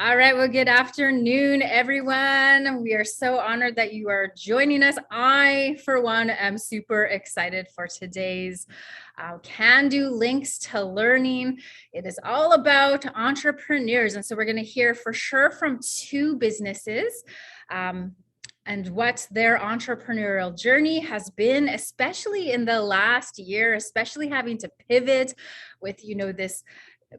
All right, well, good afternoon, everyone. We are so honored that you are joining us. I, for one, am super excited for today's Cando links to learning. It is all about entrepreneurs. And so we're going to hear for sure from two businesses and what their entrepreneurial journey has been, especially in the last year, especially having to pivot with, this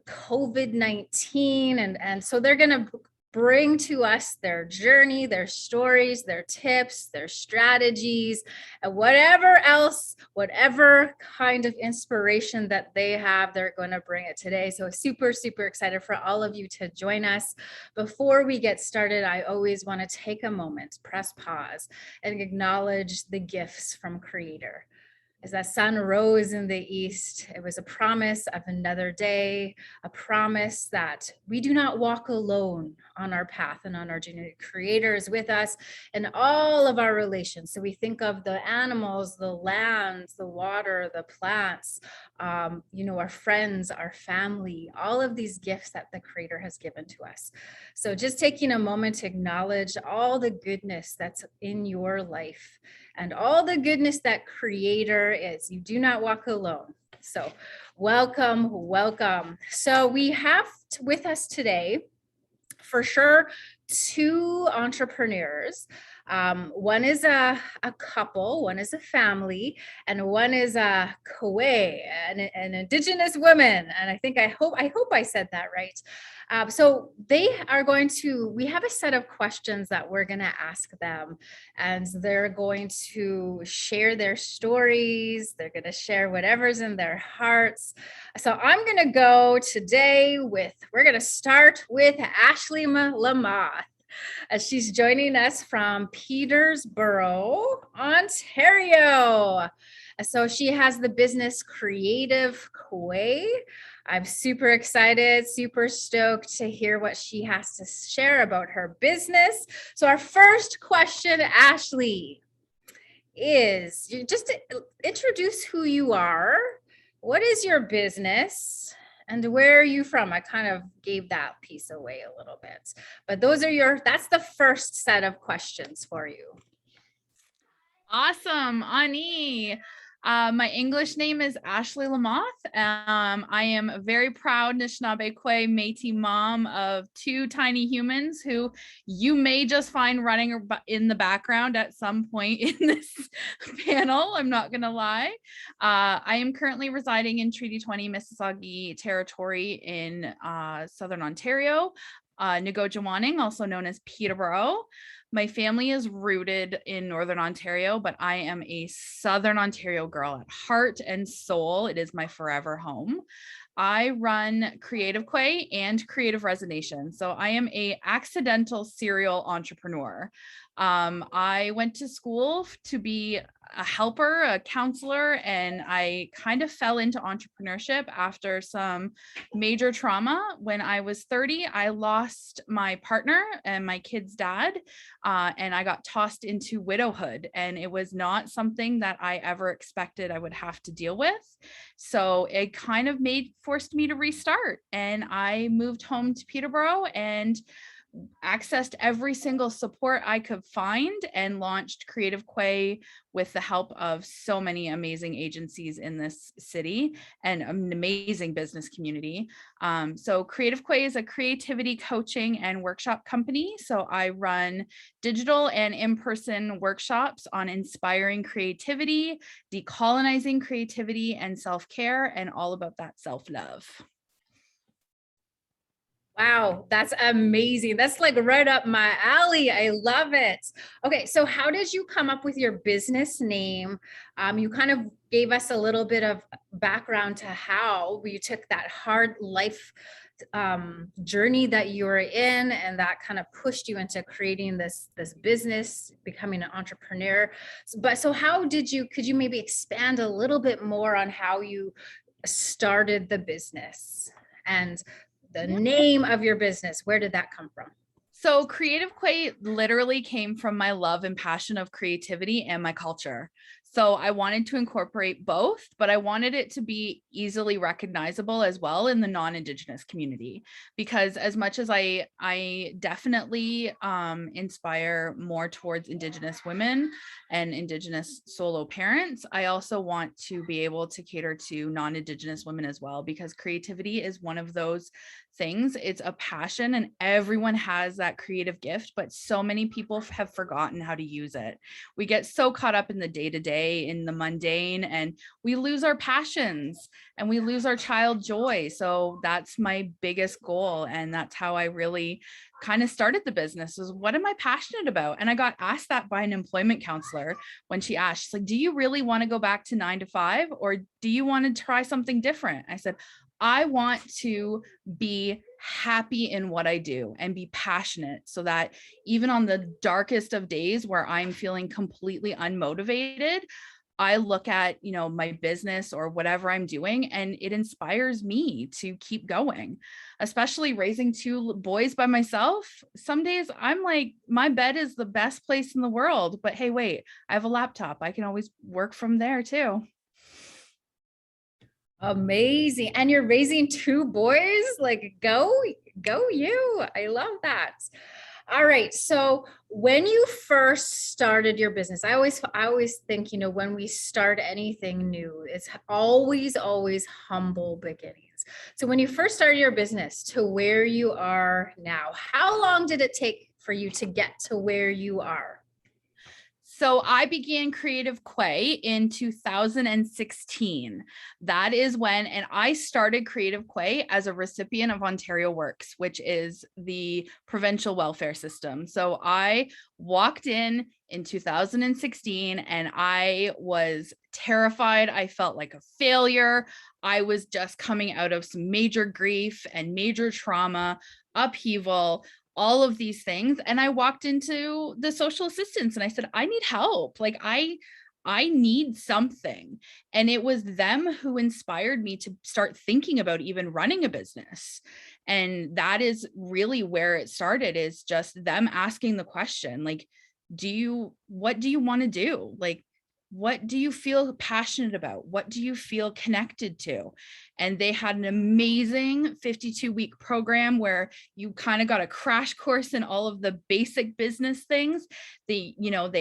COVID-19. And so they're going to bring to us their journey, their stories, their tips, their strategies, and whatever else, whatever kind of inspiration that they have, they're going to bring it today. So super, super excited for all of you to join us. Before we get started, I always want to take a moment, press pause, and acknowledge the gifts from Creator. As that sun rose in the east, it was a promise of another day, a promise that we do not walk alone on our path and on our journey. Creator is with us in all of our relations. So we think of the animals, the lands, the water, the plants, our friends, our family, all of these gifts that the Creator has given to us. So just taking a moment to acknowledge all the goodness that's in your life and all the goodness that Creator is. You do not walk alone. So welcome, welcome. So we have with us today, for sure, two entrepreneurs. One is a couple, one is a family, and one is a Cree, an Indigenous woman. And I hope I said that right. So they are we have a set of questions that we're going to ask them, and they're going to share their stories. They're going to share whatever's in their hearts. So I'm going to go today we're going to start with Ashley Lamothe, as she's joining us from Peterborough, Ontario. So she has the business Creative Cree. I'm super excited, super stoked to hear what she has to share about her business. So our first question, Ashley, is just to introduce who you are. What is your business? And where are you from? I kind of gave that piece away a little bit, but that's the first set of questions for you. Awesome, Ani. My English name is Ashley Lamothe. I am a very proud Anishinaabe Métis mom of two tiny humans who you may just find running in the background at some point in this panel. I'm not going to lie. I am currently residing in Treaty 20 Mississauga Territory in Southern Ontario, Nagojawaaning, also known as Peterborough. My family is rooted in Northern Ontario, but I am a Southern Ontario girl at heart and soul. It is my forever home. I run Creative Cree and Creative Resonation. So I am a accidental serial entrepreneur. I went to school to be a helper, a counselor, and I kind of fell into entrepreneurship after some major trauma. When I was 30, I lost my partner and my kid's dad, and I got tossed into widowhood, and it was not something that I ever expected I would have to deal with. So it kind of forced me to restart, and I moved home to Peterborough and accessed every single support I could find and launched Creative Cree with the help of so many amazing agencies in this city and an amazing business community. So Creative Cree is a creativity coaching and workshop company. So I run digital and in-person workshops on inspiring creativity, decolonizing creativity and self-care, and all about that self-love. Wow, that's amazing. That's like right up my alley. I love it. Okay, so how did you come up with your business name? You kind of gave us a little bit of background to how you took that hard life journey that you were in, and that kind of pushed you into creating this business, becoming an entrepreneur. So could you maybe expand a little bit more on how you started the business and the name of your business? Where did that come from? So Creative Cree literally came from my love and passion of creativity and my culture. So I wanted to incorporate both, but I wanted it to be easily recognizable as well in the non-Indigenous community, because as much as I definitely inspire more towards Indigenous women and Indigenous solo parents, I also want to be able to cater to non-Indigenous women as well, because creativity is one of those things. It's a passion and everyone has that creative gift, but so many people have forgotten how to use it. We get so caught up in the day-to-day, in the mundane, and we lose our passions and we lose our child joy. So that's my biggest goal. And that's how I really kind of started the business, was what am I passionate about? And I got asked that by an employment counselor when she asked, she's like, do you really want to go back to 9 to 5, or do you want to try something different? I said, I want to be happy in what I do and be passionate, so that even on the darkest of days where I'm feeling completely unmotivated, I look at, my business or whatever I'm doing, and it inspires me to keep going. Especially raising 2 boys by myself. Some days I'm like, my bed is the best place in the world, but hey, wait, I have a laptop. I can always work from there too. Amazing. And you're raising 2 boys? Like go you. I love that. All right. So when you first started your business, I always think, when we start anything new, it's always humble beginnings. So when you first started your business to where you are now, how long did it take for you to get to where you are? So I began Creative Quay in 2016. That is when, and I started Creative Quay as a recipient of Ontario Works, which is the provincial welfare system. So I walked in 2016 and I was terrified. I felt like a failure. I was just coming out of some major grief and major trauma, upheaval, all of these things. And I walked into the social assistants and I said, I need help. Like I need something. And it was them who inspired me to start thinking about even running a business. And that is really where it started, is just them asking the question, like, what do you want to do? Like, what do you feel passionate about? What do you feel connected to? And they had an amazing 52-week program where you kind of got a crash course in all of the basic business things. They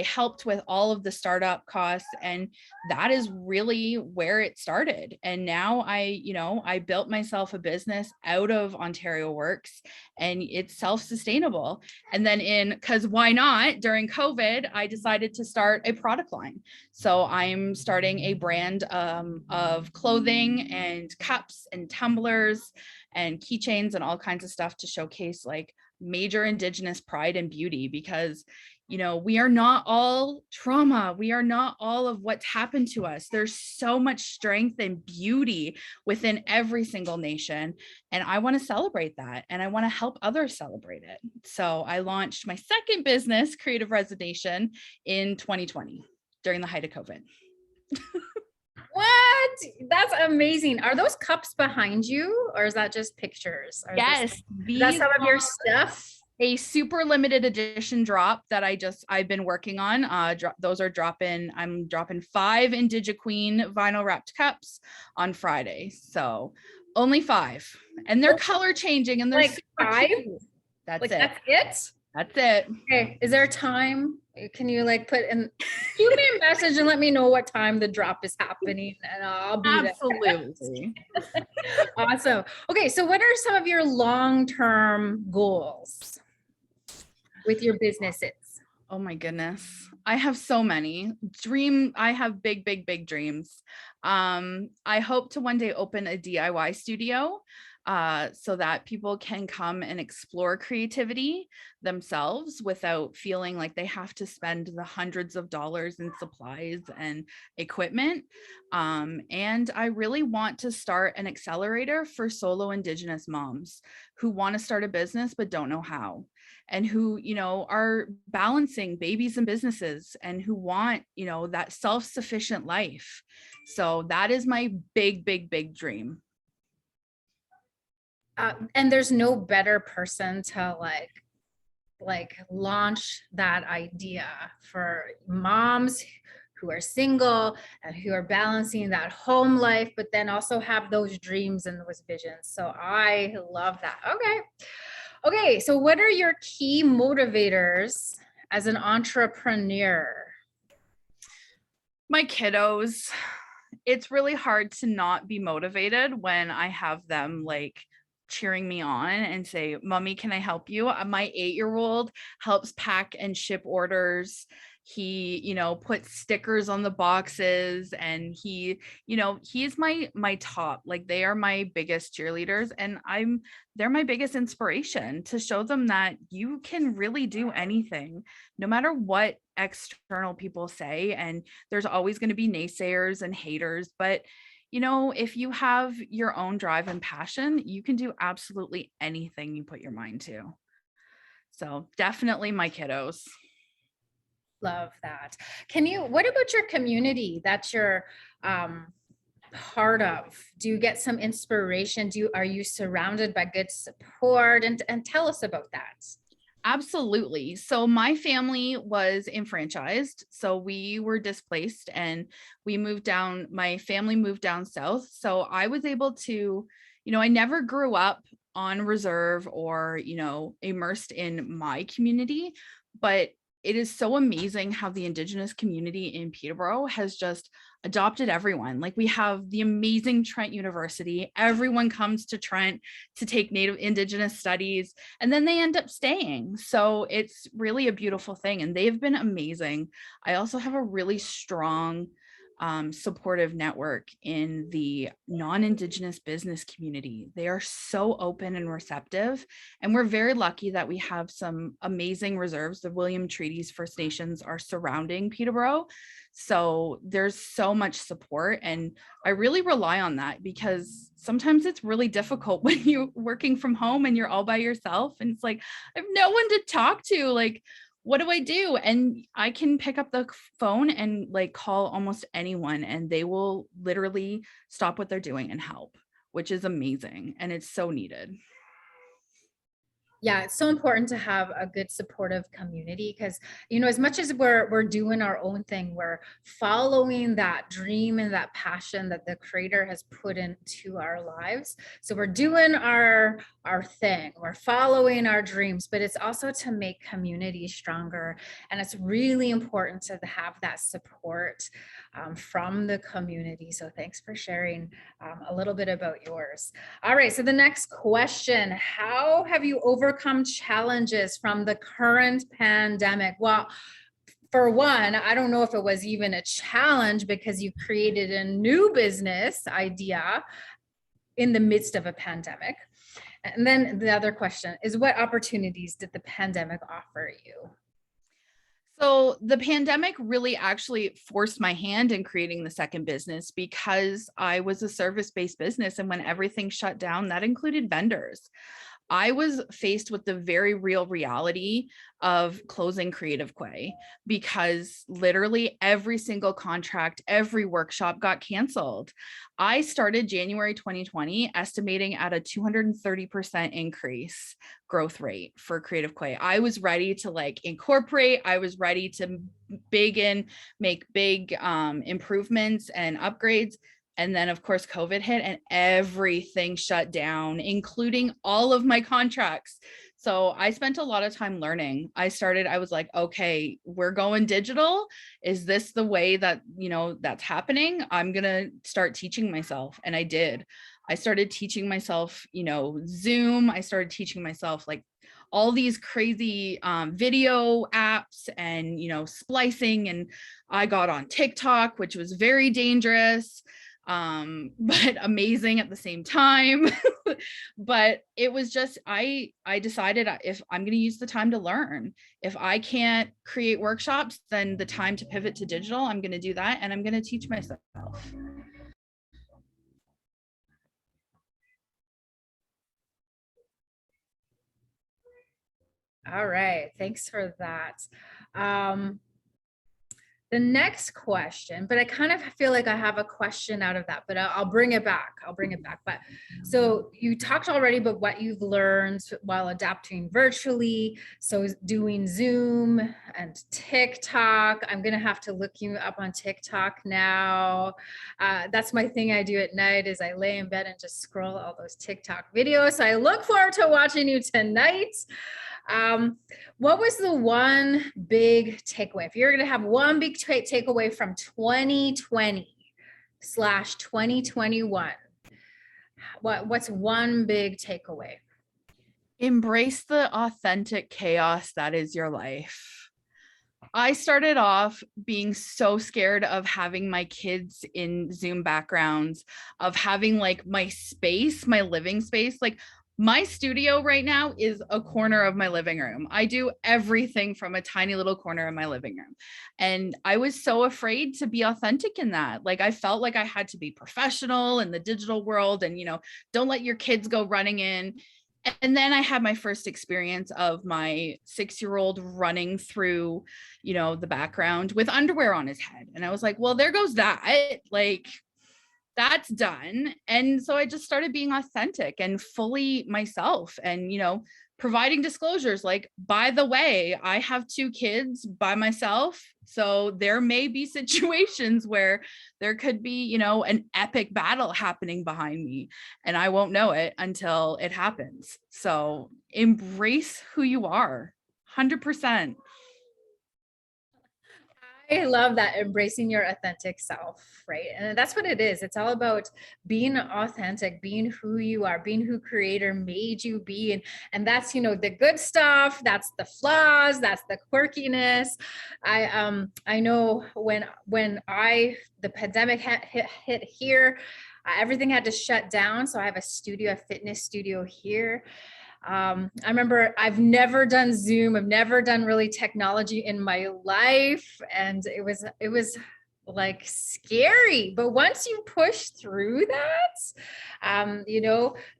helped with all of the startup costs, and that is really where it started. And now I built myself a business out of Ontario Works, and it's self-sustainable. And then because why not, during COVID, I decided to start a product line. So I'm starting a brand of clothing and cups and tumblers and keychains and all kinds of stuff to showcase like major Indigenous pride and beauty, because we are not all trauma. We are not all of what's happened to us. There's so much strength and beauty within every single nation. And I want to celebrate that. And I want to help others celebrate it. So I launched my second business, Creative Resignation, in 2020 during the height of COVID. What? That's amazing. Are those cups behind you, or is that just pictures? Yes. Is that some of your stuff? A super limited edition drop that I've been working on. Those are I'm dropping 5 Indigiqueen vinyl wrapped cups on Friday. So only 5, and they're color changing, and they're like 5. That's like it. That's it. That's it. Okay. Is there a time? Can you shoot me a message and let me know what time the drop is happening, and I'll be there. Absolutely. Awesome. Okay. So what are some of your long-term goals with your businesses? Oh my goodness. I have so many I have big dreams. I hope to one day open a DIY studio, so that people can come and explore creativity themselves without feeling like they have to spend the hundreds of dollars in supplies and equipment. And I really want to start an accelerator for solo Indigenous moms who want to start a business but don't know how, and who, are balancing babies and businesses, and who want, that self-sufficient life. So that is my big dream. And there's no better person to launch that idea for moms who are single and who are balancing that home life, but then also have those dreams and those visions. So I love that. Okay, so what are your key motivators as an entrepreneur? My kiddos. It's really hard to not be motivated when I have them like cheering me on and say, "Mommy, can I help you?" My 8-year-old helps pack and ship orders. He, puts stickers on the boxes, and he's my top. Like, they are my biggest cheerleaders, and they're my biggest inspiration to show them that you can really do anything, no matter what external people say. And there's always going to be naysayers and haters, but if you have your own drive and passion, you can do absolutely anything you put your mind to. So definitely my kiddos. Love that. What about your community that you're part of? Do you get some inspiration? Are you surrounded by good support? And tell us about that. Absolutely. So my family was enfranchised. So we were displaced and my family moved down south. So I was able to, I never grew up on reserve or, immersed in my community, but it is so amazing how the Indigenous community in Peterborough has just adopted everyone. Like, we have the amazing Trent University. Everyone comes to Trent to take Native Indigenous studies, and then they end up staying. So it's really a beautiful thing, and they've been amazing. I also have a really strong supportive network in the non-Indigenous business community. They are so open and receptive, and we're very lucky that we have some amazing reserves. The William Treaties First Nations are surrounding Peterborough, so there's so much support, and I really rely on that, because sometimes it's really difficult when you're working from home and you're all by yourself, and it's like, I have no one to talk to. Like, what do I do? And I can pick up the phone and like call almost anyone, and they will literally stop what they're doing and help, which is amazing. And it's so needed. Yeah, it's so important to have a good supportive community, because as much as we're doing our own thing, we're following that dream and that passion that the creator has put into our lives. So we're doing our thing, we're following our dreams, but it's also to make community stronger. And it's really important to have that support from the community. So thanks for sharing a little bit about yours. All right, so the next question: how have you overcome challenges from the current pandemic? Well, for one, I don't know if it was even a challenge, because you created a new business idea in the midst of a pandemic. And then the other question is, what opportunities did the pandemic offer you? So the pandemic really actually forced my hand in creating the second business, because I was a service-based business. And when everything shut down, that included vendors. I was faced with the very real reality of closing Creative Quay, because literally every single contract, every workshop got canceled. I started January 2020 estimating at a 230% increase growth rate for Creative Quay. I was ready to incorporate, I was ready to make big improvements and upgrades. And then, of course, COVID hit and everything shut down, including all of my contracts. So I spent a lot of time learning. I was like, okay, we're going digital. Is this the way that, that's happening? I'm going to start teaching myself. And I did. I started teaching myself, Zoom. I started teaching myself all these crazy video apps and, splicing. And I got on TikTok, which was very dangerous. But amazing at the same time. But it was just, I decided, if I'm going to use the time to learn, if I can't create workshops, then the time to pivot to digital, I'm going to do that. And I'm going to teach myself. All right, thanks for that. The next question, but I kind of feel like I have a question out of that, but I'll bring it back. I'll bring it back. But so you talked already about what you've learned while adapting virtually. So doing Zoom and TikTok. I'm going to have to look you up on TikTok now. That's my thing I do at night is I lay in bed and just scroll all those TikTok videos. So I look forward to watching you tonight. What was the one big takeaway? If you're going to have one big takeaway from 2020/2021, what's one big takeaway? Embrace the authentic chaos that is your life. I started off being so scared of having my kids in Zoom backgrounds, of having like my space, my living space. Like my studio right now is a corner of my living room. I do everything from a tiny little corner of my living room. And I was so afraid to be authentic in that. Like I felt like I had to be professional in the digital world and, don't let your kids go running in. And then I had my first experience of my 6-year-old running through, the background with underwear on his head. And I was like, well, there goes that. Like, that's done. And so I just started being authentic and fully myself and, providing disclosures like, by the way, I have 2 kids by myself. So there may be situations where there could be, an epic battle happening behind me and I won't know it until it happens. So embrace who you are 100%. I love that, embracing your authentic self, right? And that's what it is. It's all about being authentic, being who you are, being who Creator made you be. And that's, the good stuff, that's the flaws, that's the quirkiness. I know when the pandemic hit here, everything had to shut down. So I have a fitness studio here. I remember I've never done Zoom. I've never done really technology in my life. And it was like scary, but once you push through that,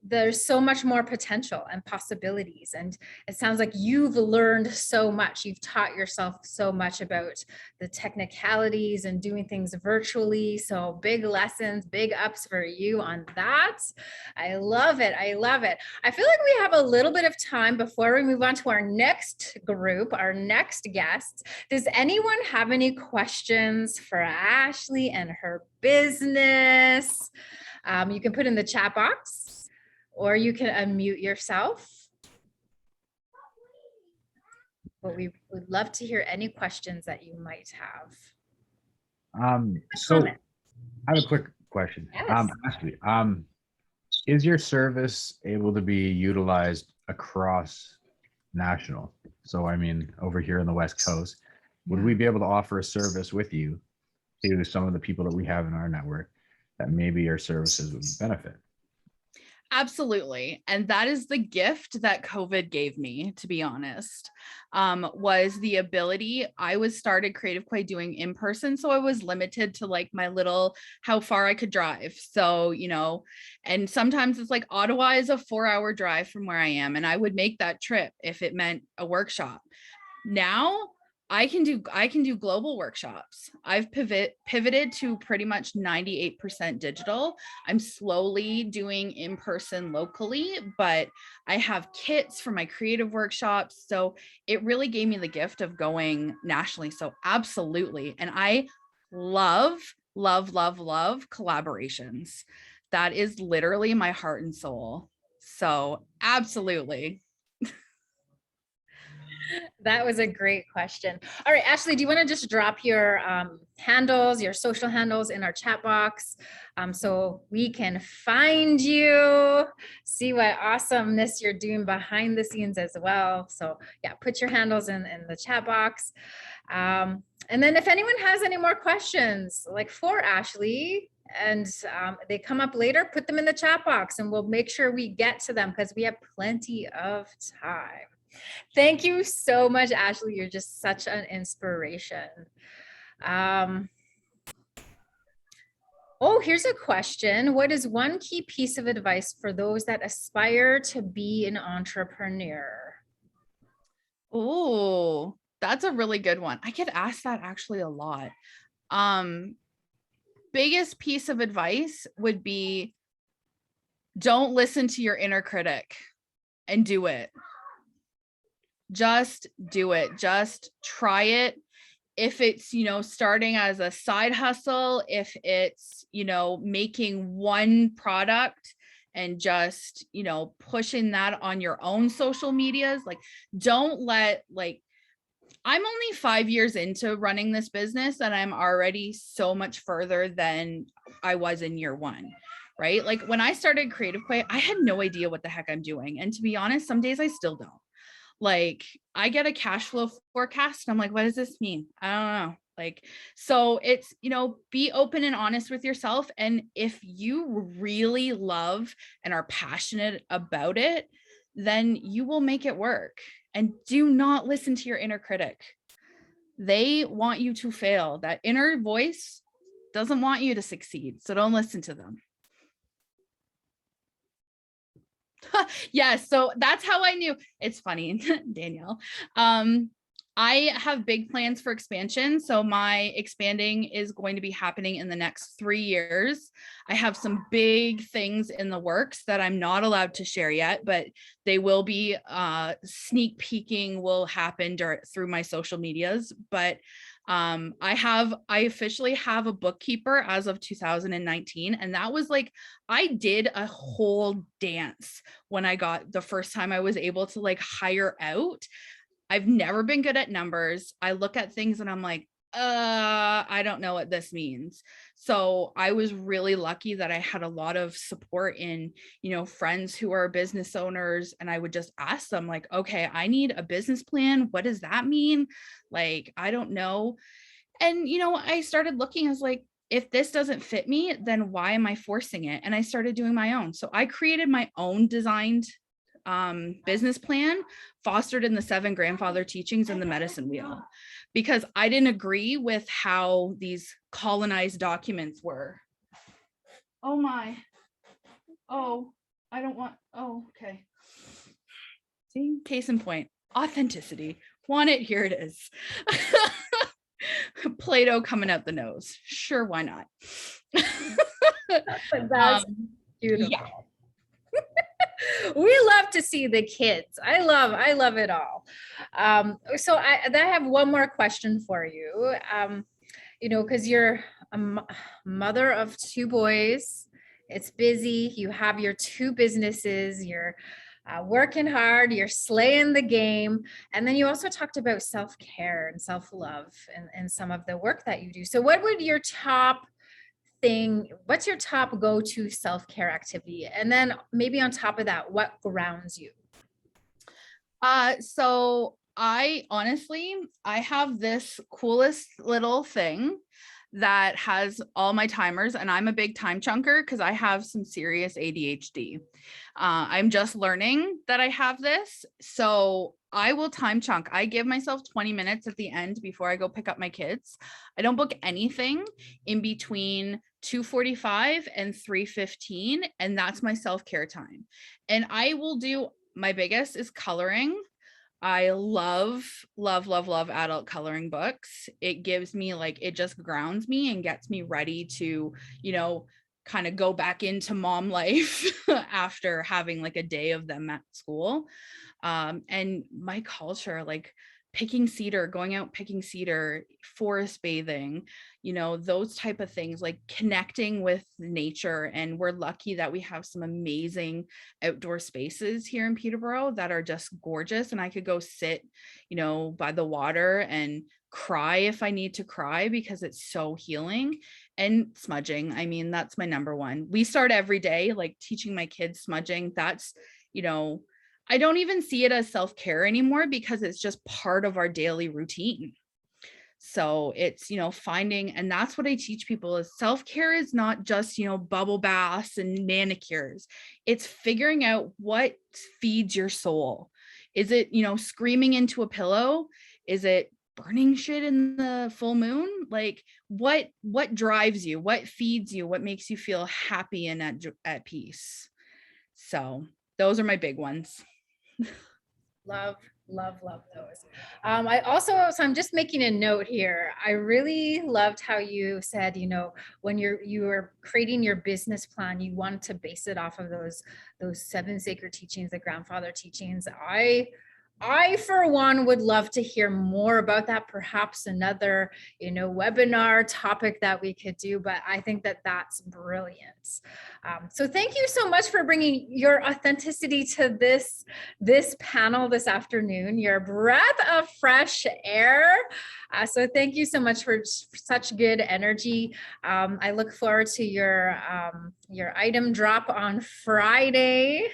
there's so much more potential and possibilities. And it sounds like you've learned so much. You've taught yourself so much about the technicalities and doing things virtually. So big lessons, big ups for you on that. I love it. I love it. I feel like we have a little bit of time before we move on to our next group, our next guests. Does anyone have any questions for Ashley and her business? You can put in the chat box or you can unmute yourself. But we would love to hear any questions that you might have. So I have a quick question. Yes. Ashley, is your service able to be utilized across national? So I mean, over here on the West Coast, would we be able to offer a service with you to some of the people that we have in our network that maybe our services would benefit? Absolutely. And that is the gift that COVID gave me, to be honest, was the ability. I started Creative Quay doing in person. So I was limited to like my little, how far I could drive. So, and sometimes it's like Ottawa is a 4-hour drive from where I am. And I would make that trip if it meant a workshop. Now I can do global workshops. I've pivoted to pretty much 98% digital. I'm slowly doing in person locally, but I have kits for my creative workshops. So it really gave me the gift of going nationally. So absolutely. And I love collaborations. That is literally my heart and soul. So absolutely. That was a great question. All right, Ashley, do you want to just drop your handles, your social handles in our chat box so we can find you, see what awesomeness you're doing behind the scenes as well. So yeah, put your handles in the chat box. And then if anyone has any more questions like for Ashley, and they come up later, put them in the chat box and we'll make sure we get to them because we have plenty of time. Thank you so much, Ashley. You're just such an inspiration. Here's a question. What is one key piece of advice for those that aspire to be an entrepreneur? Oh, That's a really good one. I get asked that actually a lot. Biggest piece of advice would be, don't listen to your inner critic and do it. Just do it. Just try it. If it's, starting as a side hustle, if it's, making one product and just, pushing that on your own social medias, like, don't let, like, I'm only 5 years into running this business and I'm already so much further than I was in year one, right? Like when I started Creative Quay, I had no idea what the heck I'm doing. And to be honest, some days I still don't. Like I get a cash flow forecast and I'm like, what does this mean? I don't know. Like, so it's, be open and honest with yourself. And if you really love and are passionate about it, then you will make it work. And do not listen to your inner critic. They want you to fail. That inner voice doesn't want you to succeed. So don't listen to them. Yes. So that's how I knew. It's funny, Danielle. I have big plans for expansion. So my expanding is going to be happening in the next 3 years. I have some big things in the works that I'm not allowed to share yet, but they will be, sneak peeking will happen through my social medias. But I officially have a bookkeeper as of 2019. And that was like, I did a whole dance when the first time I was able to like hire out. I've never been good at numbers. I look at things and I'm like, I don't know what this means. So I was really lucky that I had a lot of support in, friends who are business owners. And I would just ask them like, okay, I need a business plan. What does that mean? Like, I don't know. And, I started looking, I was like, if this doesn't fit me, then why am I forcing it? And I started doing my own. So I created my own designed business plan, fostered in the 7 grandfather teachings and the medicine wheel, because I didn't agree with how these colonized documents were. Oh my. Oh, I don't want. Oh, okay. See, case in point, authenticity. Want it? Here it is. Play-Doh coming out the nose. Sure, why not? That's beautiful. Yeah. We love to see the kids. I love it all. So I have one more question for you. Because you're a mother of 2 boys. It's busy. You have your 2 businesses. You're working hard. You're slaying the game. And then you also talked about self-care and self-love and some of the work that you do. So what would your top what's your top go-to self-care activity? And then maybe on top of that, what grounds you? So I have this coolest little thing that has all my timers, and I'm a big time chunker because I have some serious ADHD. I'm just learning that I have this. So I will time chunk. I give myself 20 minutes at the end before I go pick up my kids. I don't book anything in between 2:45 and 3:15. And that's my self-care time. And I will do, my biggest is coloring. I love adult coloring books. It gives me it just grounds me and gets me ready to, kind of go back into mom life after having a day of them at school. And my culture, picking cedar, going out picking cedar, forest bathing, those type of things, connecting with nature. And we're lucky that we have some amazing outdoor spaces here in Peterborough that are just gorgeous. And I could go sit, by the water and cry if I need to cry because it's so healing. And smudging, I mean, that's my number one. We start every day, teaching my kids smudging. That's, I don't even see it as self-care anymore because it's just part of our daily routine. So it's, finding, and that's what I teach people is self-care is not just, bubble baths and manicures. It's figuring out what feeds your soul. Is it, screaming into a pillow? Is it burning shit in the full moon? What drives you? What feeds you? What makes you feel happy and at peace? So those are my big ones. Love Love those. I also, so I'm just making a note here. I really loved how you said, you know, when you were creating your business plan, you wanted to base it off of those seven sacred teachings, the grandfather teachings. I for one would love to hear more about that, perhaps another, you know, webinar topic that we could do, but I think that that's brilliant. So thank you so much for bringing your authenticity to this panel this afternoon, your breath of fresh air. So thank you so much for such good energy. I look forward to your item drop on Friday.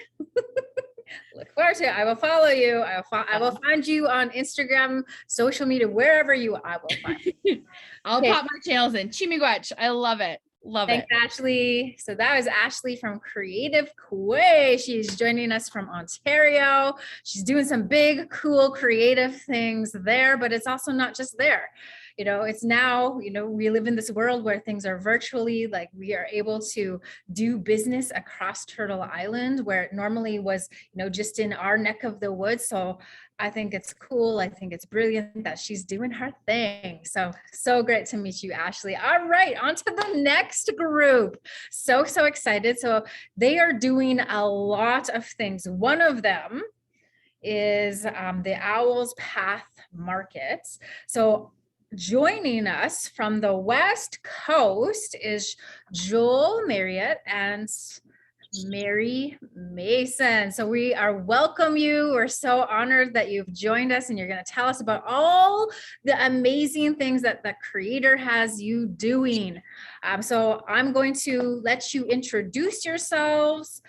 Look forward to it. I will follow you. I will find you on Instagram, social media, wherever you I will find you. I'll Okay. pop my channels in. Chimiguach. I love it. Love Thanks, it. Ashley. So that was Ashley from Creative Quay. She's joining us from Ontario. She's doing some big, cool, creative things there, but it's also not just there. You know, it's now, you know, we live in this world where things are virtually, like we are able to do business across Turtle Island, where it normally was, you know, just in our neck of the woods. So I think it's cool. I think it's brilliant that she's doing her thing. So great to meet you, Ashley. All right, on to the next group. So excited. So they are doing a lot of things. One of them is the Owl's Path Markets. So joining us from the West Coast is Joel Marriott and Mary Mason. So we are welcome you. We're so honored that you've joined us and you're going to tell us about all the amazing things that the Creator has you doing. So I'm going to let you introduce yourselves,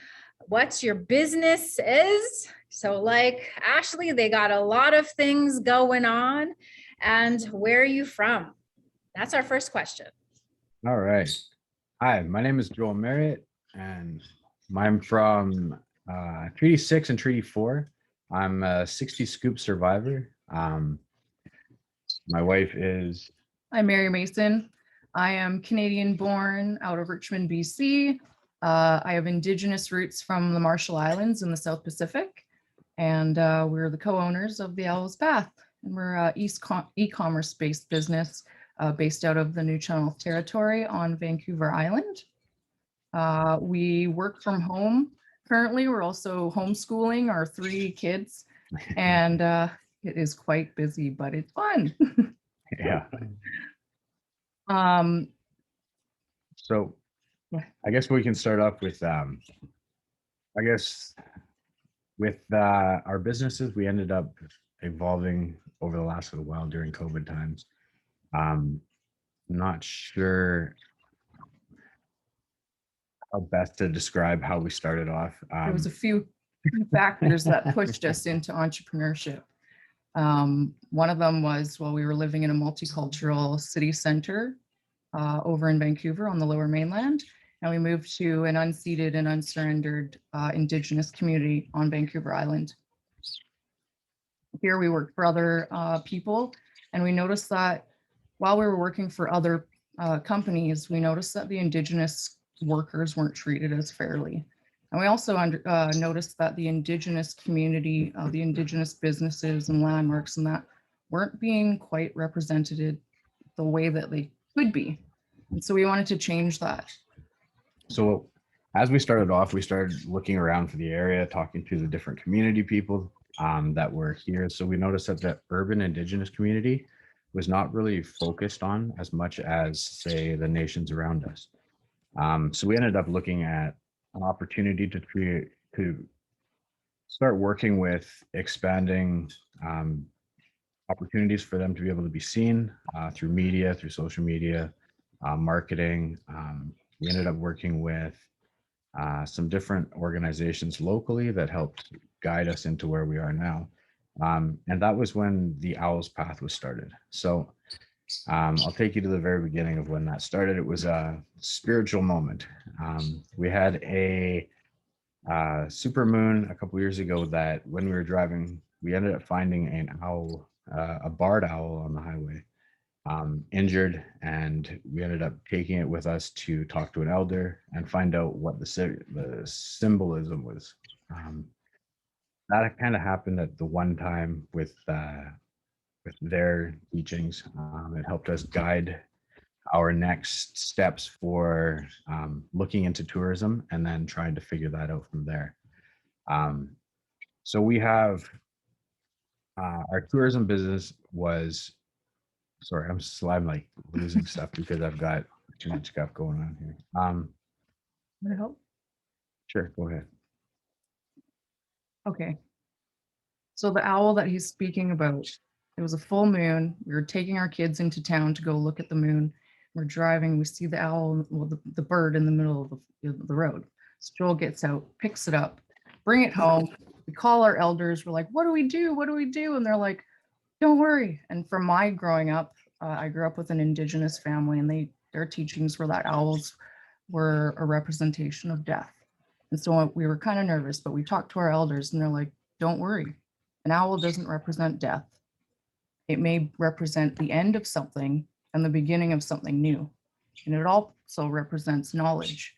what your business is. So like Ashley, they got a lot of things going on. And where are you from? That's our first question. All right. Hi, my name is Joel Marriott, and I'm from Treaty 6 and Treaty 4. I'm a 60 scoop survivor. My wife is... I'm Mary Mason. I am Canadian born out of Richmond, BC. I have Indigenous roots from the Marshall Islands in the South Pacific, and we're the co-owners of the Owl's Path. And we're an e-commerce based business based out of the New Channel Territory on Vancouver Island. We work from home. Currently, we're also homeschooling our 3 kids, and it is quite busy, but it's fun. Yeah. So I guess we can start off with, with our businesses. We ended up evolving over the last little while during COVID times. Not sure how best to describe how we started off. There was a few factors that pushed us into entrepreneurship. One of them was, well, we were living in a multicultural city center over in Vancouver on the Lower Mainland, and we moved to an unceded and unsurrendered Indigenous community on Vancouver Island. Here we worked for other people, and we noticed that while we were working for other companies, we noticed that the Indigenous workers weren't treated as fairly. And we also noticed that the Indigenous community, the Indigenous businesses and landmarks and that weren't being quite represented the way that they could be. And so we wanted to change that. So as we started off, we started looking around for the area, talking to the different community people that were here. So we noticed that the urban Indigenous community was not really focused on as much as, say, the nations around us. So we ended up looking at an opportunity to start working with expanding opportunities for them to be able to be seen through media, through social media, marketing. We ended up working with some different organizations locally that helped guide us into where we are now. And that was when the Owl's Path was started. So I'll take you to the very beginning of when that started. It was a spiritual moment. We had a super moon a couple years ago that when we were driving, we ended up finding an owl, a barred owl on the highway, injured, and we ended up taking it with us to talk to an elder and find out what the symbolism was. that kind of happened at the one time with their teachings. It helped us guide our next steps for looking into tourism and then trying to figure that out from there. So we have our tourism business was, sorry, I'm like losing stuff because I've got too much stuff going on here. Would it help? Sure, go ahead. Okay. So the owl that he's speaking about, it was a full moon. We were taking our kids into town to go look at the moon. We're driving, we see the owl, well, the bird in the middle of the road. So Joel gets out, picks it up, bring it home. We call our elders. We're like, what do we do? What do we do? And they're like, don't worry. And from my growing up, I grew up with an Indigenous family, and their teachings were that owls were a representation of death. And so we were kind of nervous, but we talked to our elders, and they're like, don't worry. An owl doesn't represent death. It may represent the end of something and the beginning of something new. And it also represents knowledge.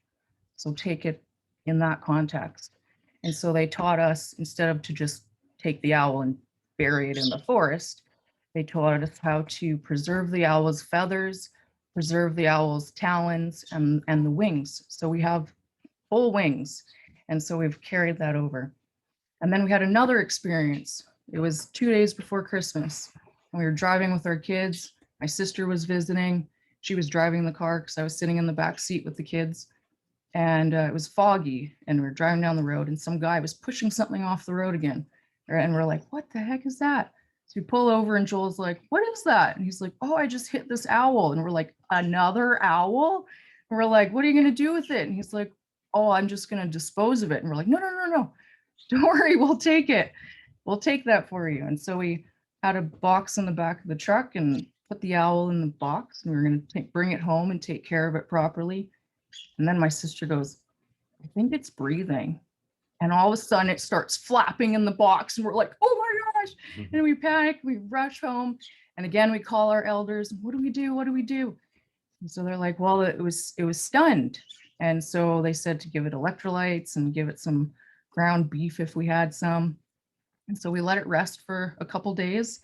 So take it in that context. And so they taught us, instead of to just take the owl and bury it in the forest, they taught us how to preserve the owl's feathers, preserve the owl's talons and the wings. So we have full wings. And so we've carried that over. And then we had another experience. It was 2 days before Christmas. And we were driving with our kids. My sister was visiting. She was driving the car because I was sitting in the back seat with the kids. And it was foggy, and we were driving down the road, and some guy was pushing something off the road again. And we're like, what the heck is that? So we pull over, and Joel's like, what is that? And he's like, oh, I just hit this owl. And we're like, another owl? And we're like, what are you going to do with it? And he's like, oh, I'm just going to dispose of it. And we're like, no. Don't worry, we'll take it. We'll take that for you. And so we had a box in the back of the truck and put the owl in the box, and we were going to bring it home and take care of it properly. And then my sister goes, I think it's breathing. And all of a sudden it starts flapping in the box, and we're like, oh my gosh. And we panic, we rush home. And again, we call our elders. What do we do? What do we do? And so they're like, well, it was stunned. And so they said to give it electrolytes and give it some ground beef if we had some. And so we let it rest for a couple days.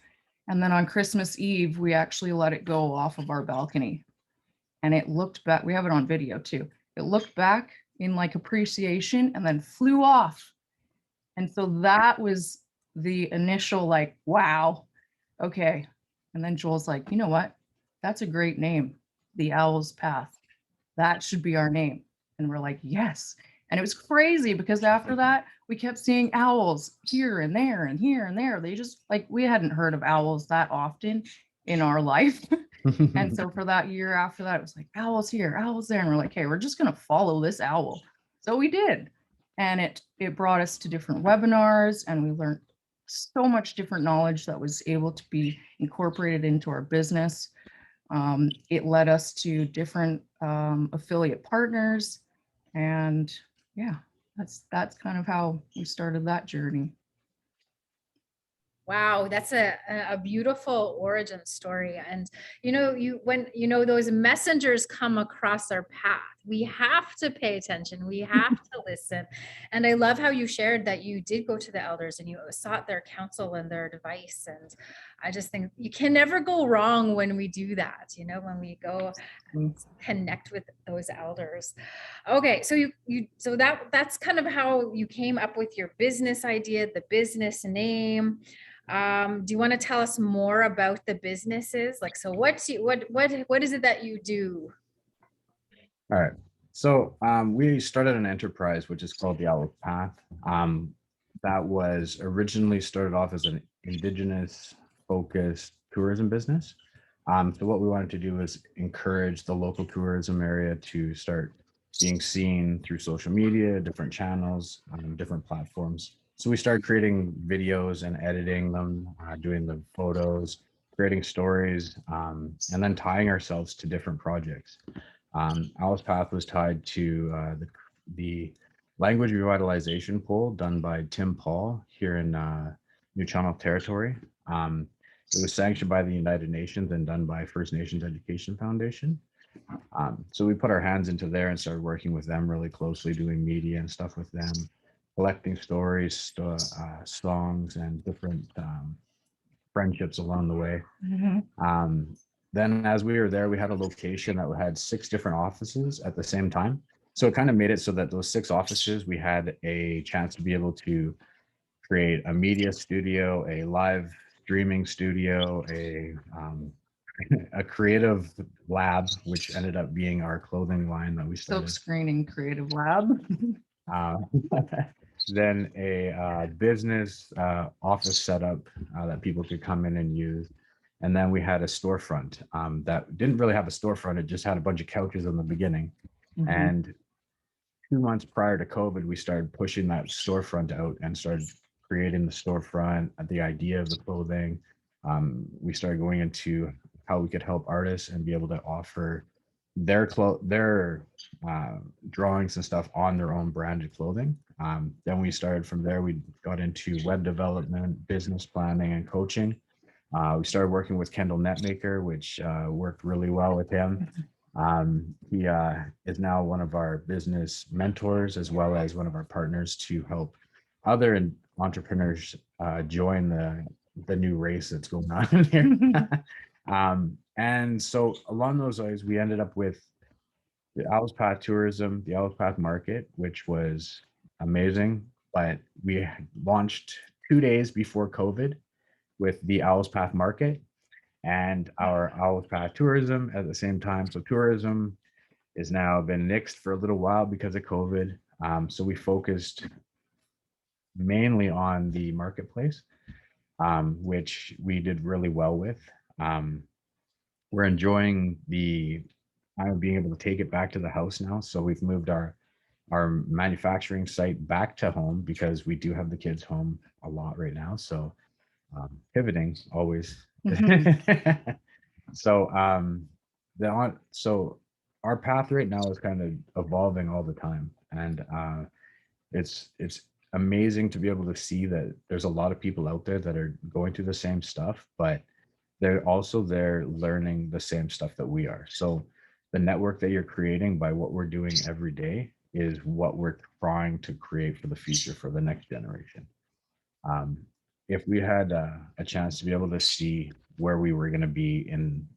And then on Christmas Eve, we actually let it go off of our balcony. And it looked back, we have it on video too. It looked back in like appreciation and then flew off. And so that was the initial like, wow, okay. And then Joel's like, you know what? That's a great name, The Owl's Path. That should be our name. And we're like, yes. And it was crazy because after that, we kept seeing owls here and there and here and there. They just like, we hadn't heard of owls that often in our life. And so for that year after that, it was like owls here, owls there. And we're like, hey, we're just going to follow this owl. So we did. And it brought us to different webinars, and we learned so much different knowledge that was able to be incorporated into our business. It led us to different affiliate partners. And yeah, that's kind of how we started that journey. Wow, that's a beautiful origin story. And when those messengers come across our path, we have to pay attention. We have to listen. And I love how you shared that you did go to the elders and you sought their counsel and their advice. And I just think you can never go wrong when we do that, when we go and connect with those elders. Okay, so that's kind of how you came up with your business idea, the business name. Do you want to tell us more about the businesses? Like, so what is it that you do? All right. So we started an enterprise, which is called the Owl's Path. That was originally started off as an Indigenous focused tourism business. So what we wanted to do was encourage the local tourism area to start being seen through social media, different channels, different platforms. So we started creating videos and editing them, doing the photos, creating stories, and then tying ourselves to different projects. Owl's Path was tied to the language revitalization poll done by Tim Paul here in New Channel Territory. It was sanctioned by the United Nations and done by First Nations Education Foundation. So we put our hands into there and started working with them really closely, doing media and stuff with them. collecting stories, songs, and different friendships along the way. Then as we were there, we had a location that had 6 different offices at the same time. So it kind of made it so that those 6 offices, we had a chance to be able to create a media studio, a live streaming studio, a creative lab, which ended up being our clothing line that we Silk started. screening creative lab. Uh, then a business office setup that people could come in and use. And then we had a storefront that didn't really have a storefront. It just had a bunch of couches in the beginning. Mhm. And 2 months prior to COVID, we started pushing that storefront out and started creating the storefront, the idea of the clothing. We started going into how we could help artists and be able to offer their drawings and stuff on their own branded clothing. Then we started from there. We got into web development, business planning, and coaching. We started working with Kendall Netmaker, which worked really well with him. He is now one of our business mentors, as well as one of our partners to help other entrepreneurs join the new race that's going on here. And so along those lines, we ended up with the Owl's Path Tourism, the Owl's Path Market, which was amazing. But we launched 2 days before COVID with the Owl's Path Market and our Owl's Path Tourism at the same time. So tourism is now been nixed for a little while because of COVID. So we focused mainly on the marketplace, which we did really well with. We're enjoying the time of being able to take it back to the house now. So we've moved our manufacturing site back to home because we do have the kids home a lot right now. So pivoting always. So so our path right now is kind of evolving all the time, and it's amazing to be able to see that there's a lot of people out there that are going through the same stuff, but they're also there learning the same stuff that we are. So the network that you're creating by what we're doing every day is what we're trying to create for the future, for the next generation. If we had a chance to be able to see where we were going to be in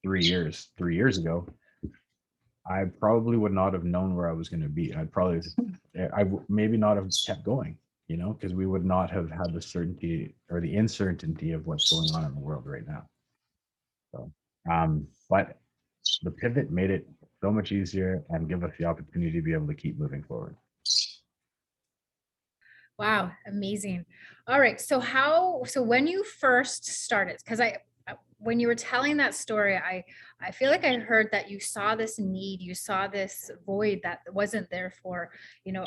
3 years ago, I probably would not have known where I was going to be. I maybe not have kept going, because we would not have had the certainty or the uncertainty of what's going on in the world right now. So, but the pivot made it so much easier and give us the opportunity to be able to keep moving forward. Wow, amazing. All right. So when you first started, because when you were telling that story, I feel like I heard that you saw this need, you saw this void that wasn't there for,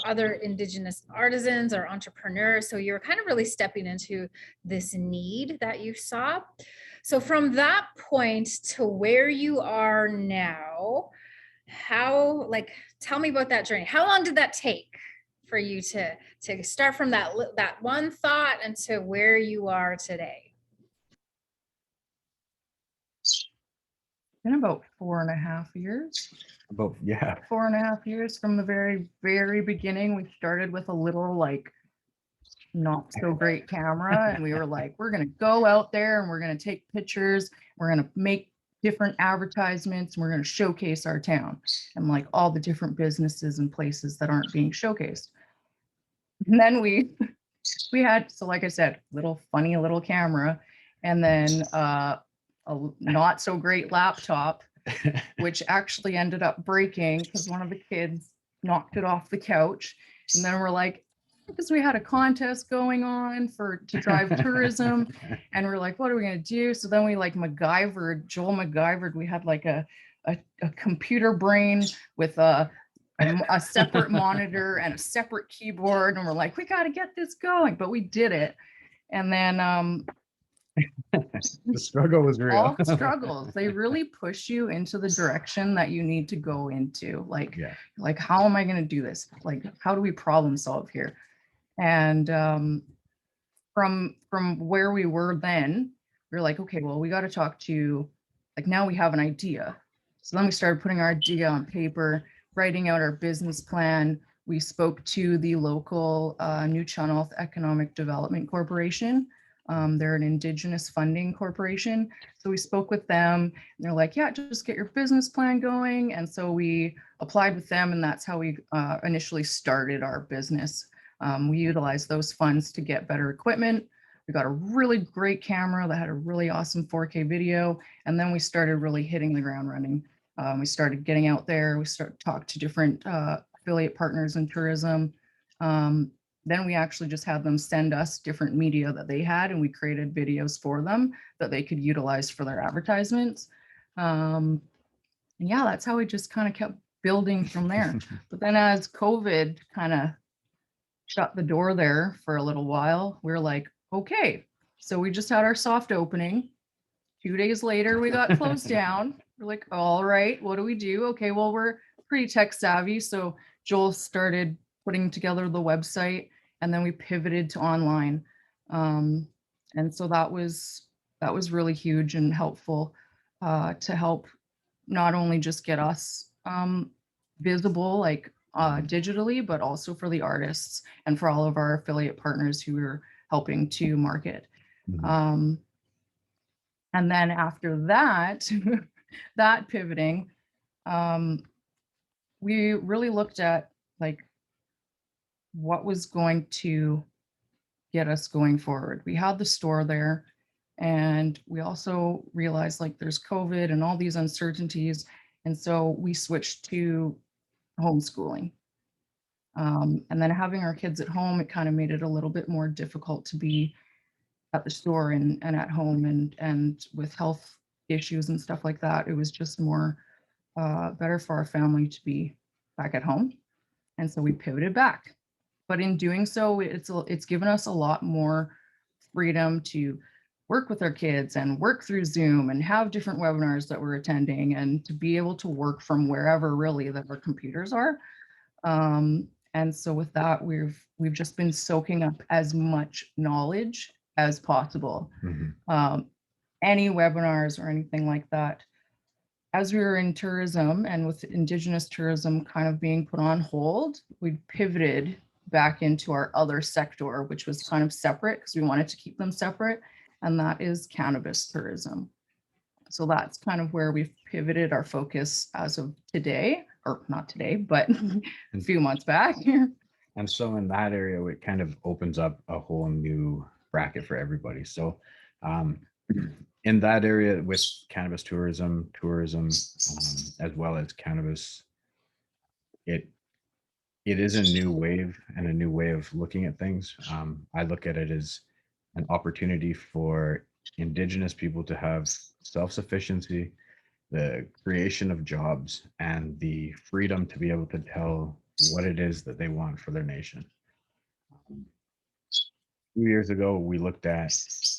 other Indigenous artisans or entrepreneurs. So you were kind of really stepping into this need that you saw. So from that point to where you are now, tell me about that journey. How long did that take for you to start from that one thought and to where you are today? In about 4.5 years. About, yeah. 4.5 years from the very, very beginning. We started with a little not so great camera, and we were like, we're going to go out there and we're going to take pictures. We're going to make different advertisements, and we're going to showcase our town and all the different businesses and places that aren't being showcased. And then we had, so like I said, funny little camera, and then a not so great laptop, which actually ended up breaking because one of the kids knocked it off the couch. And then we're like, because we had a contest going on to drive tourism, and we're like, what are we gonna do? So then we Joel MacGyvered. We had a computer brain with a separate monitor and a separate keyboard, and we're like, we got to get this going. But we did it, and then the struggle was real. All struggles, they really push you into the direction that you need to go into. How am I going to do this? How do we problem solve here? And from where we were then, we were like, okay, well, we got to talk to, now we have an idea. So then we started putting our idea on paper, writing out our business plan. we spoke to the local New Channel Economic Development Corporation. They're an Indigenous funding corporation. So we spoke with them and they're like, yeah, just get your business plan going. And so we applied with them, and that's how we initially started our business. We utilized those funds to get better equipment. We got a really great camera that had a really awesome 4K video. And then we started really hitting the ground running. We started getting out there. We started to talk to different affiliate partners in tourism. Then we actually just had them send us different media that they had, and we created videos for them that they could utilize for their advertisements. And yeah, that's how we just kind of kept building from there. But then as COVID kind of shut the door there for a little while, we were like, okay, so we just had our soft opening. 2 days later, we got closed down. We're like, all right, what do we do? Okay, well, we're pretty tech savvy. So Joel started putting together the website, and then we pivoted to online. And so that was really huge and helpful to help not only just get us visible like digitally, but also for the artists and for all of our affiliate partners who were helping to market. Mhm. And then after that, that pivoting, we really looked at like what was going to get us going forward. We had the store there, and we also realized like there's COVID and all these uncertainties. And so we switched to homeschooling. And then having our kids at home, it kind of made it a little bit more difficult to be at the store and at home, and with health issues and stuff like that. It was just more better for our family to be back at home. And so we pivoted back. But in doing so, it's given us a lot more freedom to work with our kids and work through Zoom and have different webinars that we're attending, and to be able to work from wherever really that our computers are. And so with that, we've just been soaking up as much knowledge as possible. Mhm. Any webinars or anything like that. As we were in tourism and with Indigenous tourism kind of being put on hold, we pivoted back into our other sector, which was kind of separate because we wanted to keep them separate, and that is cannabis tourism. So that's kind of where we've pivoted our focus as of today, or not today, but a few months back. And so in that area, it kind of opens up a whole new bracket for everybody. So in that area with cannabis tourism, as well as cannabis, it is a new wave and a new way of looking at things. I look at it as an opportunity for Indigenous people to have self-sufficiency, the creation of jobs, and the freedom to be able to tell what it is that they want for their nation. 2 years ago, we looked at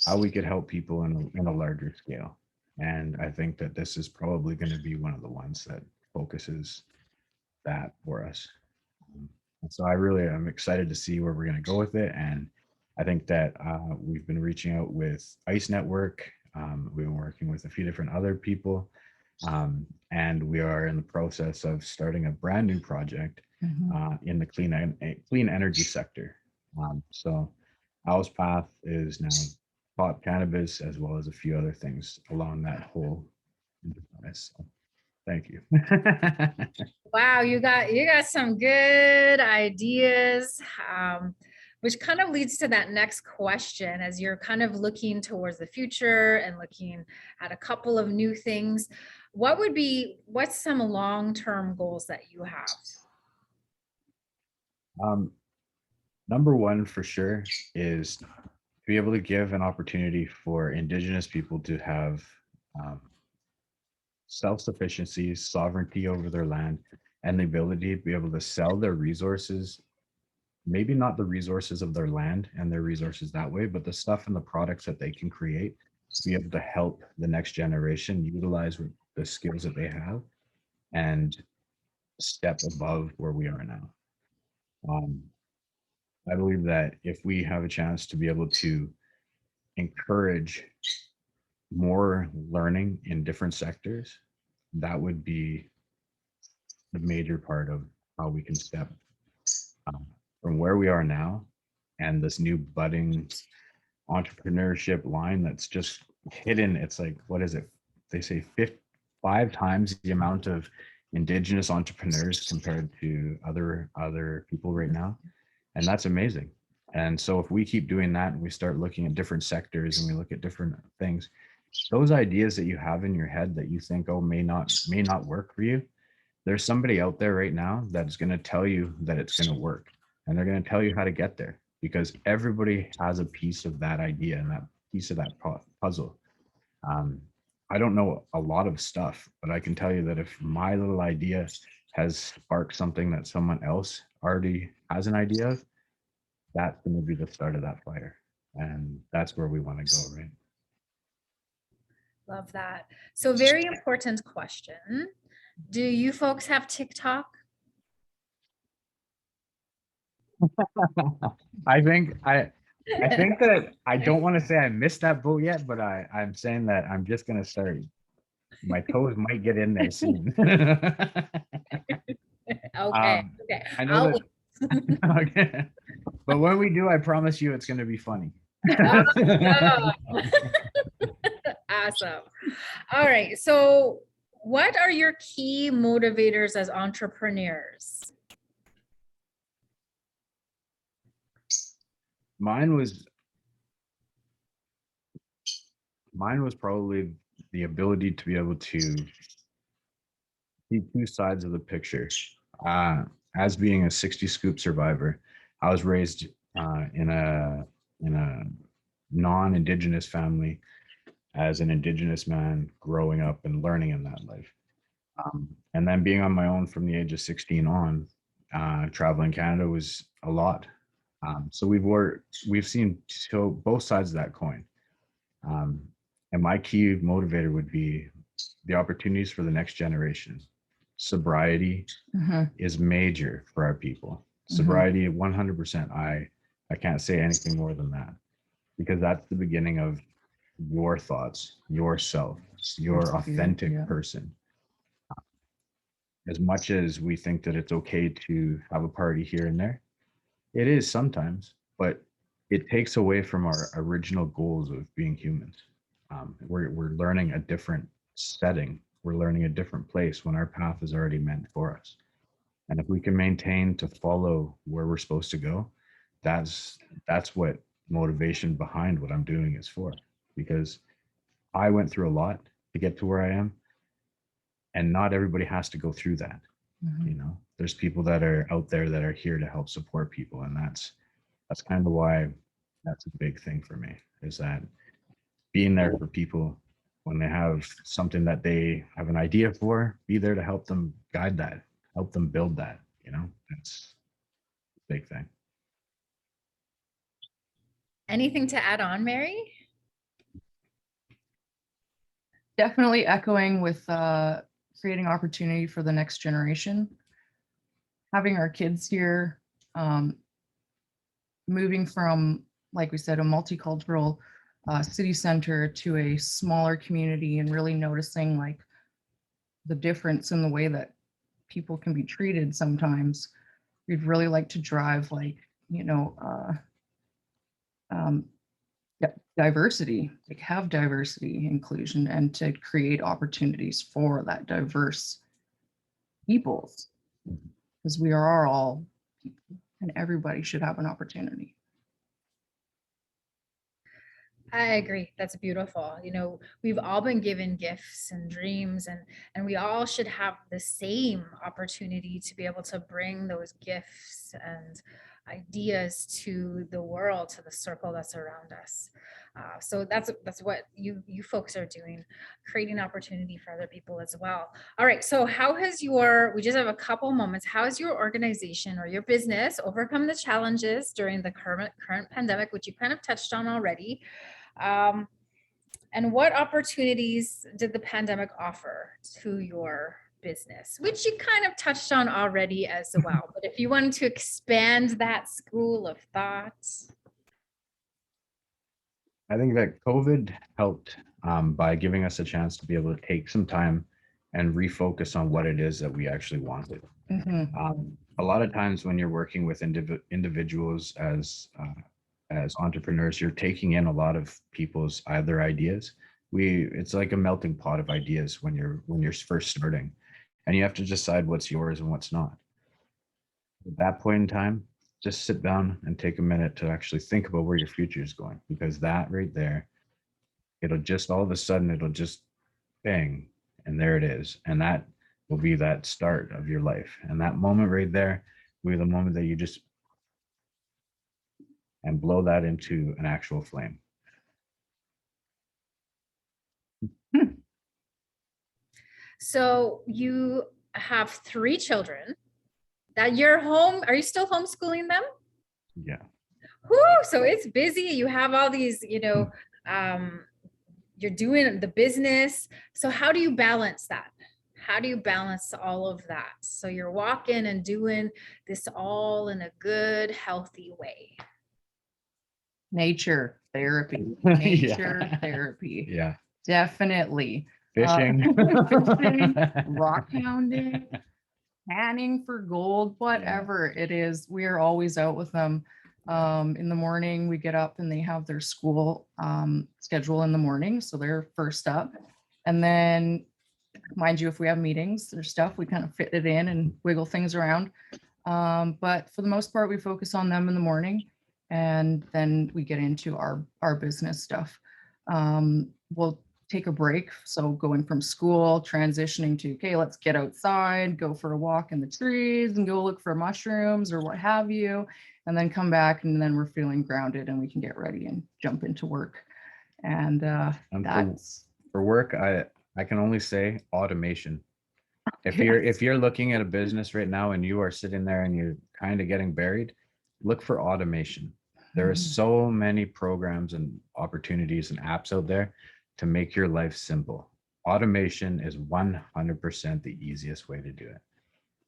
how we could help people in a larger scale. And I think that this is probably going to be one of the ones that focuses that for us. And so I'm excited to see where we're going to go with it. And I think that we've been reaching out with ICE Network. We've been working with a few different other people. And we are in the process of starting a brand new project in the clean energy sector. So Owl's Path is now pot cannabis, as well as a few other things along that whole enterprise. So, thank you. Wow, you got some good ideas, which kind of leads to that next question. As you're kind of looking towards the future and looking at a couple of new things, what's some long-term goals that you have? Number one for sure is to be able to give an opportunity for Indigenous people to have self-sufficiency, sovereignty over their land, and the ability to be able to sell their resources, maybe not the resources of their land and their resources that way, but the stuff and the products that they can create to be able to help the next generation utilize the skills that they have and step above where we are now. I believe that if we have a chance to be able to encourage more learning in different sectors, that would be the major part of how we can step from where we are now and this new budding entrepreneurship line that's just hidden. It's like, what is it? They say 5 times the amount of Indigenous entrepreneurs compared to other people right now. And that's amazing. And so if we keep doing that and we start looking at different sectors and we look at different things, those ideas that you have in your head that you think, oh, may not work for you, there's somebody out there right now that's going to tell you that it's going to work, and they're going to tell you how to get there, because everybody has a piece of that idea and that piece of that puzzle. I don't know a lot of stuff, but I can tell you that if my little idea has sparked something that someone else already has an idea of, that's going to be the start of that fire. And that's where we want to go, right? Love that. So very important question. Do you folks have TikTok? I think that I don't want to say I missed that boat yet, but I'm saying that I'm just going to start. My toes might get in there soon. Okay. Okay. I know I'll that. Okay. But when we do, I promise you it's going to be funny. Awesome. All right. So what are your key motivators as entrepreneurs? Mine was probably the ability to be able to see 2 sides of the picture. As being a 60 scoop survivor, I was raised in a non-Indigenous family as an Indigenous man growing up and learning in that life. And then being on my own from the age of 16 on, traveling Canada was a lot. So we've seen both sides of that coin. And my key motivator would be the opportunities for the next generation. Sobriety is major for our people. Sobriety, 100%. I can't say anything more than that, because that's the beginning of your thoughts, yourself, your authentic person. As much as we think that it's okay to have a party here and there, it is sometimes, but it takes away from our original goals of being humans. We're learning a different setting. We're learning a different place when our path is already meant for us. And if we can maintain to follow where we're supposed to go, that's what motivation behind what I'm doing is for. Because I went through a lot to get to where I am, and not everybody has to go through that. You know, there's people that are out there that are here to help support people, and that's kind of why that's a big thing for me, is that being there for people when they have something that they have an idea for, be there to help them guide that, help them build that. You know, that's a big thing. Anything to add on, Mary? Definitely echoing with creating opportunity for the next generation. Having our kids here, moving from, like we said, a multicultural city center to a smaller community, and really noticing like the difference in the way that people can be treated sometimes. We'd really like to drive, like, you know, diversity, like have diversity, inclusion, and to create opportunities for that diverse peoples, because we are all people and everybody should have an opportunity. I agree. That's beautiful. You know, we've all been given gifts and dreams, and we all should have the same opportunity to be able to bring those gifts and ideas to the world, to the circle that's around us. So that's what you folks are doing, creating opportunity for other people as well. All right. So how has we just have a couple moments. How has your organization or your business overcome the challenges during the current pandemic, which you kind of touched on already? And what opportunities did the pandemic offer to your business, which you kind of touched on already as well, but if you wanted to expand that school of thought. I think that COVID helped by giving us a chance to be able to take some time and refocus on what it is that we actually wanted. A a lot of times when you're working with individuals as entrepreneurs, you're taking in a lot of people's either ideas. It's like a melting pot of ideas when you're first starting, and you have to decide what's yours and what's not. At that point in time, just sit down and take a minute to actually think about where your future is going, because that right there, it'll just all of a sudden, it'll just bang, and there it is. And that will be that start of your life. And that moment right there will be the moment that you just and blow that into an actual flame. So you have 3 children that you're home. Are you still homeschooling them? Yeah. Whoo, so it's busy. You have all these, you're doing the business. So how do you balance that? How do you balance all of that? So you're walking and doing this all in a good, healthy way. Nature therapy. Yeah. Nature therapy. Yeah. Definitely. Fishing. Fishing, rock hounding, panning for gold, whatever it is. We are always out with them. In the morning, we get up and they have their school schedule in the morning. So they're first up. And then, mind you, if we have meetings or stuff, we kind of fit it in and wiggle things around. But for the most part, we focus on them in the morning, and then we get into our business stuff. We'll take a break. So going from school, transitioning to, okay, let's get outside, go for a walk in the trees and go look for mushrooms or what have you, and then come back, and then we're feeling grounded and we can get ready and jump into work. And that's for work. I can only say automation. If you're looking at a business right now and you are sitting there and you're kind of getting buried, look for automation. There are so many programs and opportunities and apps out there to make your life simple. Automation is 100% the easiest way to do it.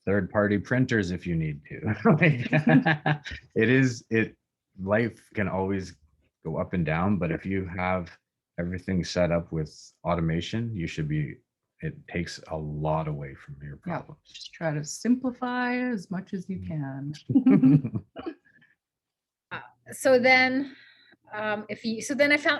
Third-party printers if you need to. Life can always go up and down, but if you have everything set up with automation, it takes a lot away from your problems. Just try to simplify as much as you can. So then,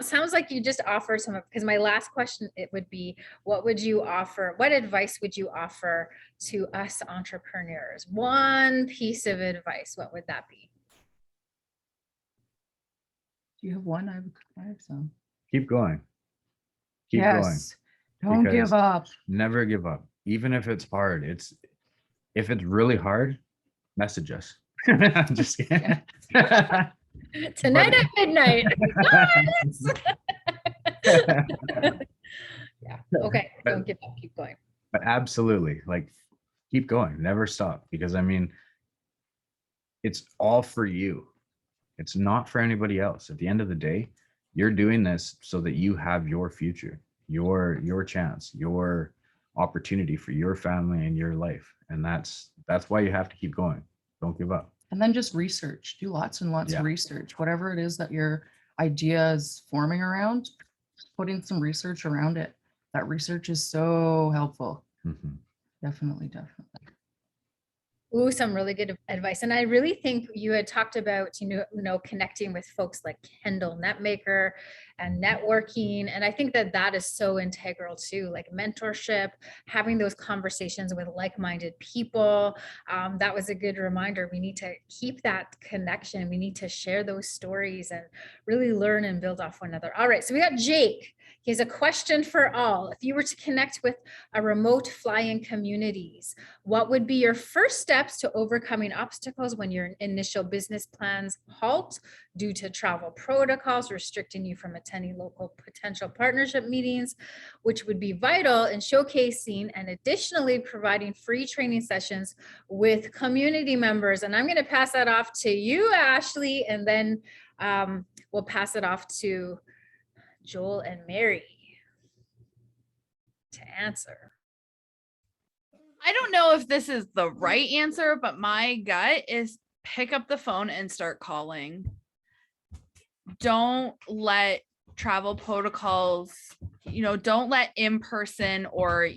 sounds like you just offer because my last question, it would be, what advice would you offer to us entrepreneurs? One piece of advice, what would that be? Do you have one? I have some. Keep going. Keep going. Don't give up. Never give up. Even if it's hard. If it's really hard, message us. I'm just kidding. Tonight at midnight. Yeah. Okay. Don't give up. Keep going. But absolutely, keep going. Never stop. Because it's all for you. It's not for anybody else. At the end of the day, you're doing this so that you have your future, your chance, your opportunity for your family and your life. And that's why you have to keep going. Don't give up. And then just research, do lots and lots of research, whatever it is that your idea is forming around, putting some research around it. That research is so helpful. Mm-hmm. Definitely. Ooh, some really good advice. And I really think you had talked about, connecting with folks like Kendall Netmaker and networking. And I think that is so integral too, like mentorship, having those conversations with like-minded people. That was a good reminder. We need to keep that connection. We need to share those stories and really learn and build off one another. All right, so we got Jake. He has a question for all. If you were to connect with a remote fly-in communities, what would be your first steps to overcoming obstacles when your initial business plans halt due to travel protocols restricting you from attending local potential partnership meetings, which would be vital in showcasing and additionally providing free training sessions with community members? And I'm going to pass that off to you, Ashley, and then we'll pass it off to Joel and Mary to answer. I don't know if this is the right answer, but my gut is pick up the phone and start calling. Don't let travel protocols, don't let in-person or,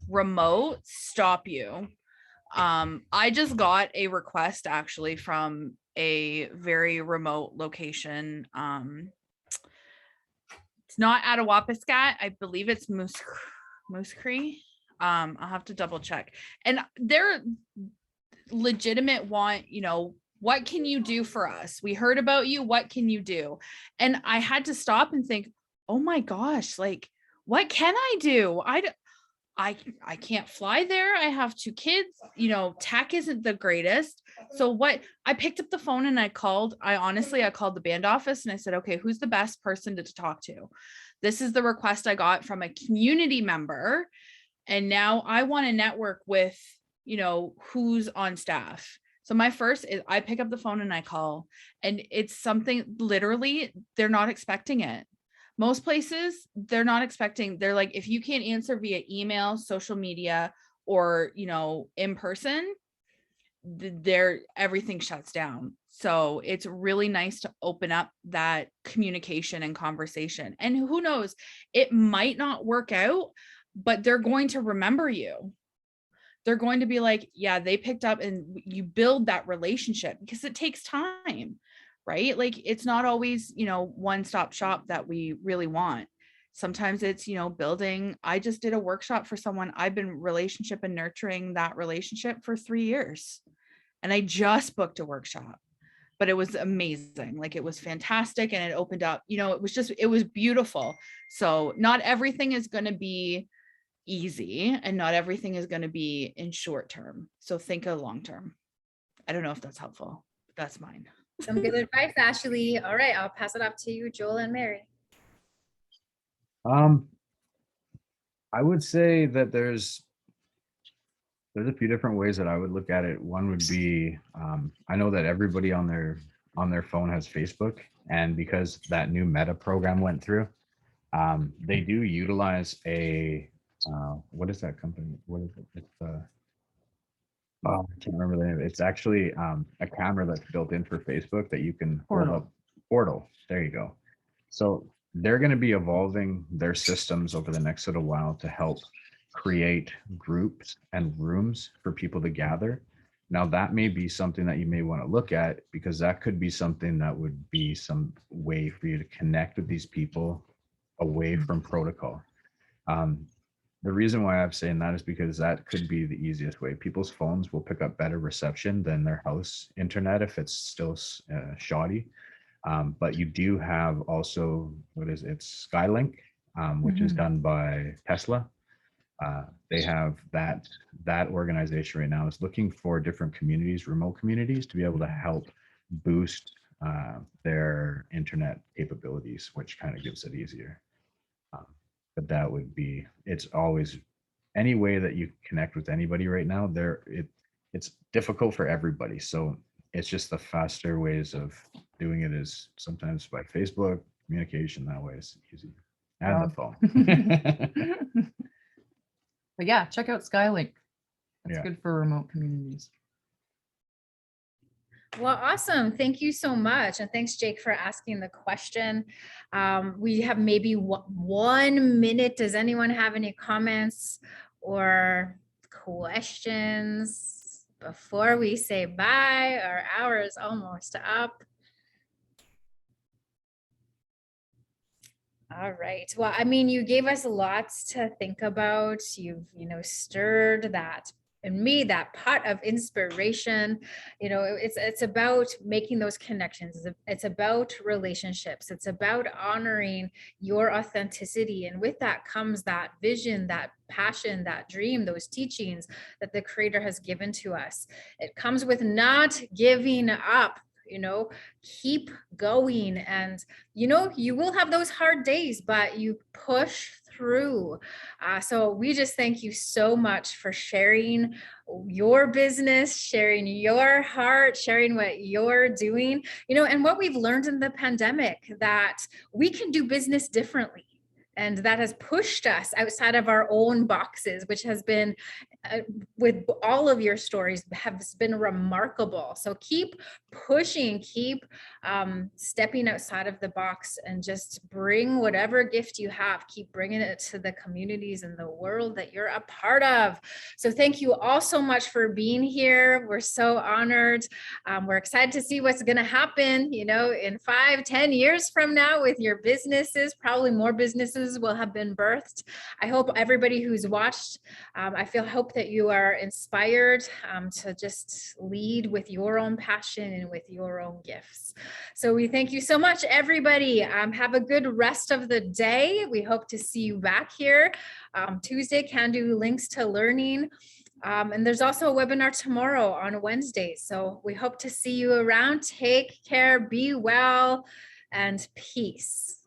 remote stop you. I just got a request actually from a very remote location. It's not Attawapiskat. I believe it's Moose Cree. I'll have to double check. And they're legitimate want, you know, what can you do for us? We heard about you. What can you do? And I had to stop and think, oh my gosh, like, what can I do? I can't fly there. I have 2 kids, you know, tech isn't the greatest. So what, I picked up the phone and I called the band office and I said, okay, who's the best person to talk to? This is the request I got from a community member. And now I want to network with, you know, who's on staff. So my first is I pick up the phone and I call, and it's something literally they're not expecting it. Most places they're not expecting, they're like, if you can't answer via email, social media, or, you know, in person, everything shuts down. So it's really nice to open up that communication and conversation. And who knows, it might not work out, but they're going to remember you. They're going to be like, yeah, they picked up, and you build that relationship because it takes time, right? Like it's not always, you know, one-stop shop that we really want. Sometimes it's, you know, building. I just did a workshop for someone. I've been relationship and nurturing that relationship for 3 years. And I just booked a workshop, but it was amazing. Like it was fantastic. And it opened up, you know, it was beautiful. So not everything is going to be easy and not everything is going to be in short term. So think of long term. I don't know if that's helpful. That's mine. Some good advice, Ashley. All right, I'll pass it off to you, Joel and Mary. I would say that there's a few different ways that I would look at it. One would be, I know that everybody on their phone has Facebook, and because that new Meta program went through, they do utilize a what is that company? What is it? It's I can't remember the name. It's actually a camera that's built in for Facebook that you can hold up. Portal. There you go. So they're going to be evolving their systems over the next little while to help create groups and rooms for people to gather. Now that may be something that you may want to look at, because that could be something that would be some way for you to connect with these people away from protocol. The reason why I'm saying that is because that could be the easiest way. People's phones will pick up better reception than their house internet if it's still shoddy. But you do have also, it's Skylink, which is done by Tesla. They have that organization right now is looking for different communities, remote communities, to be able to help boost their internet capabilities, which kind of gives it easier. But that would be, it's always any way that you connect with anybody right now, it's difficult for everybody. So it's just the faster ways of doing it is sometimes by Facebook communication. That way is easy. And the phone. But yeah, check out Skylink. That's Yeah. good for remote communities. Well, awesome. Thank you so much. And thanks, Jake, for asking the question. We have maybe 1 minute. Does anyone have any comments or questions before we say bye? Our hour is almost up. All right. Well, I mean, you gave us lots to think about. You've, stirred that in me, that pot of inspiration. It's about making those connections. It's about relationships. It's about honoring your authenticity. And with that comes that vision, that passion, that dream, those teachings that the Creator has given to us. It comes with not giving up. Keep going, and you will have those hard days, but you push through. So we just thank you so much for sharing your business, sharing your heart, sharing what you're doing, and what we've learned in the pandemic, that we can do business differently. And that has pushed us outside of our own boxes, which has been, with all of your stories, has been remarkable. So keep pushing, keep stepping outside of the box, and just bring whatever gift you have, keep bringing it to the communities and the world that you're a part of. So thank you all so much for being here. We're so honored. We're excited to see what's going to happen, you know, in 5-10 years from now with your businesses. Probably more businesses will have been birthed. I hope everybody who's watched, hope that you are inspired to just lead with your own passion and with your own gifts. So we thank you so much, everybody. Have a good rest of the day. We hope to see you back here Tuesday. Cando links to learning. And there's also a webinar tomorrow on Wednesday. So we hope to see you around. Take care, be well, and peace.